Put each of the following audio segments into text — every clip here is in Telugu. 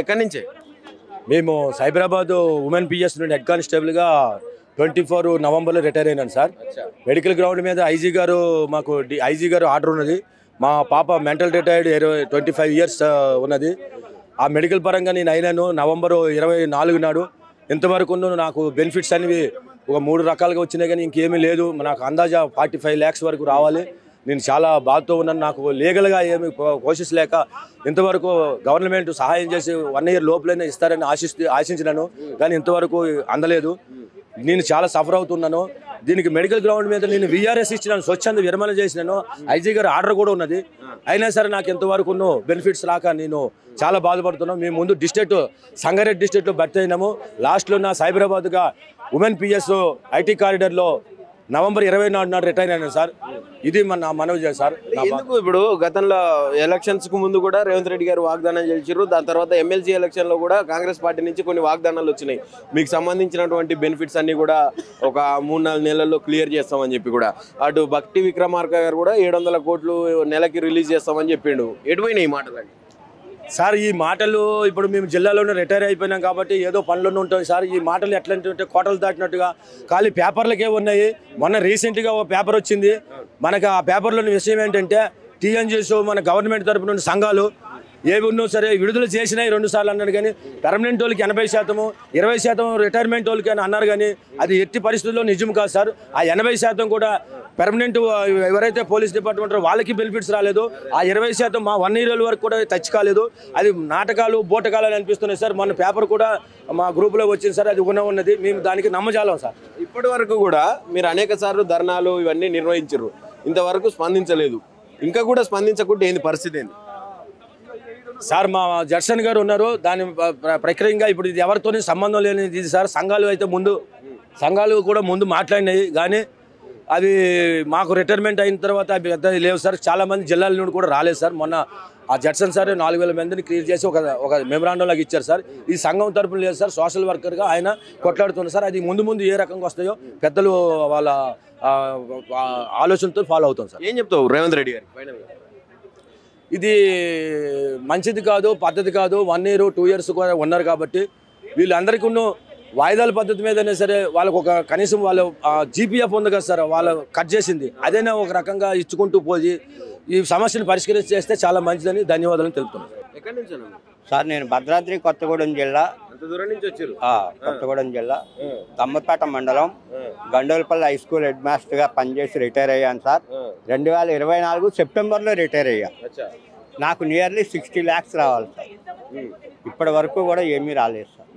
ఎక్కడి నుంచే? మేము సైబరాబాద్ ఉమెన్ పిఎస్ నుండి హెడ్ కానిస్టేబుల్గా 24 నవంబర్లో రిటైర్ అయినాను సార్. మెడికల్ గ్రౌండ్ మీద ఐజీ గారు ఆర్డర్ ఉన్నది. మా పాప మెంటల్ రిటైర్డ్ 25 ఇయర్స్ ఉన్నది. ఆ మెడికల్ పరంగా నేను అయినాను నవంబర్ 24 నాడు. ఇంతవరకు నాకు బెనిఫిట్స్ అనేవి ఒక 3 రకాలుగా వచ్చినాయి, కానీ ఇంకేమీ లేదు. నాకు అందాజా 45 lakhs వరకు రావాలి. నేను చాలా బాధతో ఉన్నాను. నాకు లీగల్గా ఏమి కోషిస్ లేక ఇంతవరకు గవర్నమెంట్ సహాయం చేసి 1 year లోపలైనా ఇస్తారని ఆశించినాను, కానీ ఇంతవరకు అందలేదు. నేను చాలా సఫర్ అవుతున్నాను. దీనికి మెడికల్ గ్రౌండ్ మీద నేను విఆర్ఎస్ ఇచ్చినాను, స్వచ్ఛంద విరమణ చేసినాను. ఐజీ గారు ఆర్డర్ కూడా ఉన్నది. అయినా సరే నాకు ఇంతవరకు బెనిఫిట్స్ రాక నేను చాలా బాధపడుతున్నాను. మేము ముందు సంగారెడ్డి డిస్ట్రిక్ట్లో భర్తీ అయినాము. లాస్ట్లో నా సైబరాబాద్గా ఉమెన్ పిఎస్ ఐటీ కారిడార్లో నవంబర్ 24 నాడు రిటైర్ అయినాను సార్. ఇది మన మనవి సార్. ఎందుకు ఇప్పుడు గతంలో ఎలక్షన్స్ కు ముందు కూడా రేవంత్ రెడ్డి గారు వాగ్దానం చేశారు. దాని తర్వాత ఎమ్మెల్సీ ఎలక్షన్ లో కూడా కాంగ్రెస్ పార్టీ నుంచి కొన్ని వాగ్దానాలు వచ్చినాయి. మీకు సంబంధించినటువంటి బెనిఫిట్స్ అన్ని కూడా ఒక 3-4 నెలల్లో క్లియర్ చేస్తామని చెప్పి కూడా అటు భక్తి విక్రమార్క గారు కూడా 700 కోట్లు నెలకి రిలీజ్ చేస్తామని చెప్పిండు. ఎటువైనా ఈ మాటలు సార్? ఈ మాటలు ఇప్పుడు మేము జిల్లాలోనే రిటైర్ అయిపోయినాం కాబట్టి ఏదో పనులను ఉంటాయి సార్. ఈ మాటలు ఎట్లాంటి కోటలు దాటినట్టుగా ఖాళీ పేపర్లకే ఉన్నాయి. మొన్న రీసెంట్గా ఒక పేపర్ వచ్చింది మనకు. ఆ పేపర్లోని విషయం ఏంటంటే టీఎన్జీఎస్ మన గవర్నమెంట్ తరపు నుండి సంఘాలు ఏవి ఉన్నా సరే విడుదల చేసినాయి 2 సార్లు అన్నాడు, కానీ పర్మనెంట్ వాళ్ళకి 80%, 20% రిటైర్మెంట్ వాళ్ళకి అని అన్నారు, కానీ అది ఎట్టి పరిస్థితుల్లో నిజం కాదు సార్. ఆ 80% కూడా పర్మనెంట్ ఎవరైతే పోలీస్ డిపార్ట్మెంట్ వాళ్ళకి బెనిఫిట్స్ రాలేదు. ఆ 20% మా 1 year వరకు కూడా టచ్ కాలేదు. అది నాటకాలు బోటకాలు అని అనిపిస్తున్నాయి సార్. మన పేపర్ కూడా మా గ్రూప్లో వచ్చింది సార్. అది ఉన్నది. మేము దానికి నమ్మజాలం సార్. ఇప్పటి వరకు కూడా మీరు అనేక సార్లు ధర్నాలు ఇవన్నీ నిర్వహించారు, ఇంతవరకు స్పందించలేదు. ఇంకా కూడా స్పందించకుంటే ఏంది పరిస్థితి ఏంది సార్? మా జడ్సన్ గారు ఉన్నారు. దాని ప్రక్రియగా ఇప్పుడు ఇది ఎవరితోనే సంబంధం లేనిది సార్. సంఘాలు కూడా ముందు మాట్లాడినాయి, కానీ అవి మాకు రిటైర్మెంట్ అయిన తర్వాత అవి పెద్ద లేవు సార్. చాలామంది జిల్లాల నుండి కూడా రాలేదు సార్. మొన్న ఆ జడ్సన్ సార్ 4000 మందిని క్రియేట్ చేసి ఒక మెమరాండం లాగా ఇచ్చారు సార్. ఈ సంఘం తరపున లేదు సార్. సోషల్ వర్కర్గా ఆయన కొట్లాడుతున్నారు సార్. అది ముందు ఏ రకంగా వస్తాయో పెద్దలు వాళ్ళ ఆలోచనతో ఫాలో అవుతాం సార్. ఏం చెప్తావు రేవంత్ రెడ్డి గారు ఫైనల్గా? ఇది మంచిది కాదు, పద్ధతి కాదు. 1 year 2 years కూడా ఉన్నారు కాబట్టి వీళ్ళందరికీ వాయిదాల పద్ధతి మీదనే సరే వాళ్ళకు ఒక కనీసం వాళ్ళు జీపీఎఫ్ ఉంది కదా సార్, వాళ్ళు కట్ చేసింది అదైనా ఒక రకంగా ఇచ్చుకుంటూ పోయి ఈ సమస్యను పరిష్కరిస్తే చాలా మంచిదని ధన్యవాదాలు తెలుపుతున్నాను. ఎక్కడి నుంచి సార్? నేను భద్రాద్రి కొత్తగూడెం జిల్లా. అంత దూరం నుంచి వచ్చారు? కొత్తగూడెం జిల్లా దమ్మపేట మండలం గండోలపల్లి హై స్కూల్ హెడ్ మాస్టర్గా పనిచేసి రిటైర్ అయ్యాను సార్. 2024 సెప్టెంబర్లో రిటైర్ అయ్యా. నాకు నియర్లీ 60 lakhs రావాలి సార్. ఇప్పటి వరకు కూడా ఏమీ రాలేదు సార్.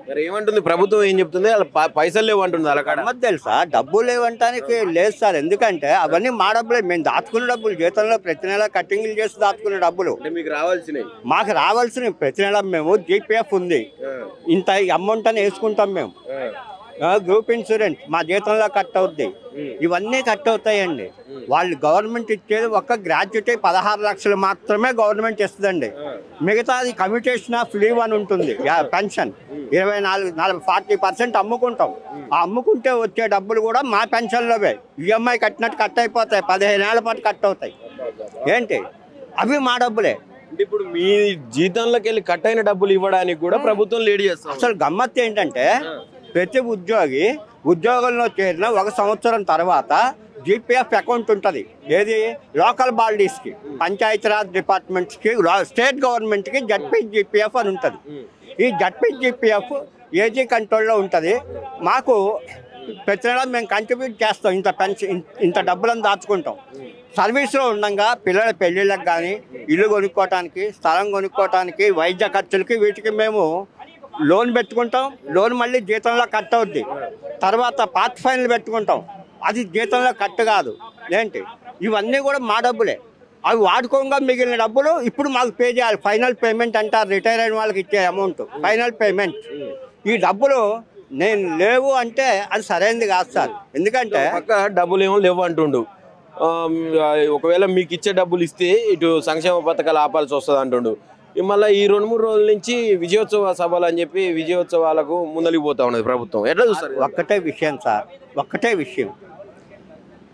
మరి ఏమంటుంది ప్రభుత్వం? ఏం చెప్తుంది? పైసలు లేవు అంటుంది. అలా కాడ తెలుసా? డబ్బులు లేవంటానికి లేదు సార్. ఎందుకంటే అవన్నీ మా డబ్బులే. మేము దాచుకునే డబ్బులు, జీతంలో ప్రతి నెల కట్టింగ్లు చేసి దాచుకునే డబ్బులు. మీకు రావాల్సినవి మాకు రావాల్సినవి ప్రతి నెల మేము జీపీఎఫ్ ఉంది, ఇంత అమౌంట్ అని వేసుకుంటాం మేము. గ్రూప్ ఇన్సూరెన్స్ మా జీతంలో కట్ అవుద్ది. ఇవన్నీ కట్ అవుతాయండి. వాళ్ళు గవర్నమెంట్ ఇచ్చేది ఒక గ్రాడ్యుయేట్ 16 లక్షలు మాత్రమే గవర్నమెంట్ ఇస్తుందండి. మిగతాది కమ్యూటేషన్ ఆఫ్ లీవ్ అని ఉంటుంది, పెన్షన్ 40% అమ్ముకుంటాం. ఆ అమ్ముకుంటే వచ్చే డబ్బులు కూడా మా పెన్షన్లోవే. ఈఎంఐ కట్టినట్టు కట్ అయిపోతాయి, 15 ఏళ్ల పాటు కట్ అవుతాయి. ఏంటి అవి మా డబ్బులే. ఇప్పుడు మీ జీతంలోకి వెళ్ళి కట్ అయిన డబ్బులు ఇవ్వడానికి కూడా ప్రభుత్వం లేట్ చేస్తుంది. అసలు గమ్మత్తు ఏంటంటే ప్రతి ఉద్యోగి ఉద్యోగంలో చేరిన 1 సంవత్సరం తర్వాత జీపీఎఫ్ అకౌంట్ ఉంటుంది. ఏది? లోకల్ బాడీస్కి, పంచాయతీరాజ్ డిపార్ట్మెంట్స్కి, స్టేట్ గవర్నమెంట్కి జీపీఎఫ్ అని ఉంటుంది. ఈ జీపీఎఫ్ ఏజీ కంట్రోల్లో ఉంటుంది. మాకు ప్రతి నెల మేము కంట్రిబ్యూట్ చేస్తాం. ఇంత పెన్షన్, ఇంత డబ్బులను దాచుకుంటాం. సర్వీస్లో ఉండగా పిల్లల పెళ్ళిళ్ళకి కానీ, ఇల్లు కొనుక్కోవటానికి, స్థలం కొనుక్కోవటానికి, వైద్య ఖర్చులకి, వీటికి మేము లోన్ పెట్టుకుంటాం. లోన్ మళ్ళీ జీతంలో కట్ అవుద్ది. తర్వాత పార్ట్ ఫైనల్ పెట్టుకుంటాం, అది జీతంలో కట్ కాదు. ఏంటి? ఇవన్నీ కూడా మా డబ్బులే. అవి వాడుకోగా మిగిలిన డబ్బులు ఇప్పుడు మాకు పే చేయాలి. ఫైనల్ పేమెంట్ అంటారు రిటైర్ అయిన వాళ్ళకి ఇచ్చే అమౌంట్, ఫైనల్ పేమెంట్. ఈ డబ్బులు నేను లేవు అంటే అది సరైనది కాదు సార్. ఎందుకంటే డబ్బులు ఏమో లేవు అంటుండు. ఒకవేళ మీకు ఇచ్చే డబ్బులు ఇస్తే ఇటు సంక్షేమ పథకాలు ఆపాల్సి వస్తుంది అంటుండు. మళ్ళీ ఈ 2-3 రోజుల నుంచి విజయోత్సవ సభలు అని చెప్పి విజయోత్సవాలకు ముందలిపోతా ఉన్నది ప్రభుత్వం. ఎట్లా చూస్తారు? ఒక్కటే విషయం సార్, ఒక్కటే విషయం.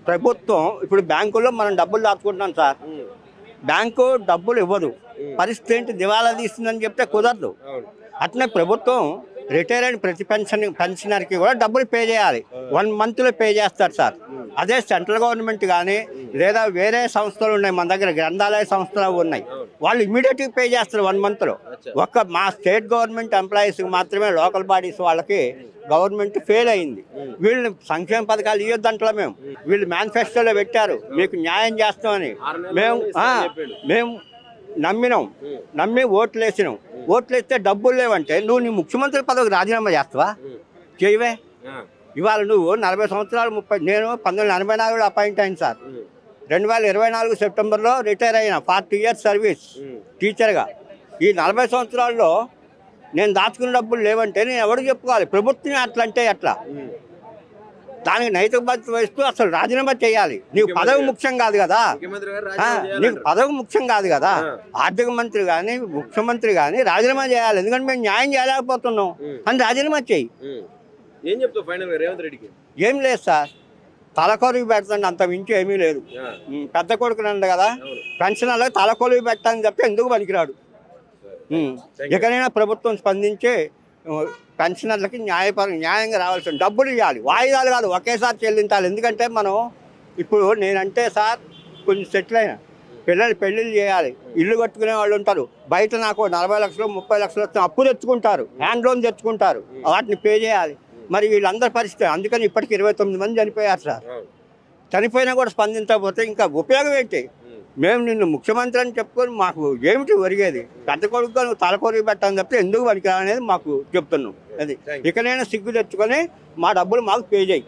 ప్రభుత్వం ఇప్పుడు బ్యాంకుల్లో మనం డబ్బులు దాచుకుంటున్నాం సార్. బ్యాంకు డబ్బులు ఇవ్వదు, పరిస్థితి ఏంటి దివాలా తీస్తుందని చెప్తే కుదరదు. అట్లనే ప్రభుత్వం రిటైర్ అయిన ప్రతి పెన్షనర్కి కూడా డబ్బులు పే చేయాలి, 1 monthలో పే చేస్తారు సార్. అదే సెంట్రల్ గవర్నమెంట్ కానీ లేదా వేరే సంస్థలు ఉన్నాయి, మన దగ్గర గ్రంథాలయ సంస్థలు ఉన్నాయి, వాళ్ళు ఇమీడియట్గా పే చేస్తారు 1 monthలో. మా స్టేట్ గవర్నమెంట్ ఎంప్లాయీస్కి మాత్రమే, లోకల్ బాడీస్ వాళ్ళకి గవర్నమెంట్ ఫెయిల్ అయింది. వీళ్ళు సంక్షేమ పథకాలు ఇవ్వద్దంటలో వీళ్ళు మేనిఫెస్టోలో పెట్టారు మీకు న్యాయం చేస్తామని. మేము నమ్మి ఓట్లు వేసినాం. ఓట్లు వేస్తే డబ్బులు లేవంటే నువ్వు నీ ముఖ్యమంత్రి పదవికి రాజీనామా చేస్తావా? చేయవే. ఇవాళ నువ్వు 40 సంవత్సరాలు నేను 1984లో అపాయింట్ అయింది సార్. 2024 సెప్టెంబర్లో రిటైర్ అయినా, 40 years సర్వీస్ టీచర్గా. ఈ 40 సంవత్సరాల్లో నేను దాచుకున్న డబ్బులు లేవంటే నేను ఎవరికి చెప్పుకోవాలి? ప్రభుత్వం అట్లంటే ఎట్లా? దానికి నైతిక బాధ్యత వహిస్తూ అసలు రాజీనామా చేయాలి. నీకు పదవి ముఖ్యం కాదు కదా, నీకు పదవి ముఖ్యం కాదు కదా. ఆర్థిక మంత్రి కానీ ముఖ్యమంత్రి కానీ రాజీనామా చేయాలి, ఎందుకంటే మేము న్యాయం చేయలేకపోతున్నాం అని రాజీనామా చేయి. ఏం చెప్తావు ఫైనల్ గా రేవంత్ రెడ్డికి? ఏం లేదు సార్, తలకొలివి పెడతాను, అంత మించి ఏమీ లేదు. పెద్ద కొడుకునండి కదా, పెన్షన్లో తలకొలివి పెట్టాలని చెప్తే ఎందుకు పనికిరాడు. ఎక్కడైనా ప్రభుత్వం స్పందించి పెన్షనర్లకి న్యాయంగా రావాల్సిన డబ్బులు ఇవ్వాలి, వాయిదాలు కాదు, ఒకేసారి చెల్లించాలి. ఎందుకంటే మనం ఇప్పుడు నేనంటే సార్ కొంచెం సెటిల్ అయినా, పిల్లలు పెళ్ళిళ్ళు చేయాలి, ఇల్లు కట్టుకునే వాళ్ళు ఉంటారు. బయట నాకు 40 లక్షలు 30 లక్షలు వస్తే అప్పు తెచ్చుకుంటారు, హ్యాండ్ లోన్ తెచ్చుకుంటారు, వాటిని పే చేయాలి. మరి వీళ్ళందరి పరిస్థితి అందుకని ఇప్పటికి 29 మంది చనిపోయారు సార్. చనిపోయినా కూడా స్పందించకపోతే ఇంకా ఉపయోగం ఏంటి? మేము నిన్ను ముఖ్యమంత్రి అని చెప్పుకొని మాకు ఏమిటి ఒరిగేది? పెద్ద కొడుకుగా నువ్వు తలకొరిగి పెట్టాలని చెప్తే ఎందుకు పనికిరా అనేది మాకు చెప్తున్నాం. అది ఇకనైనా సిగ్గు తెచ్చుకొని మా డబ్బులు మాకు పే చేయి.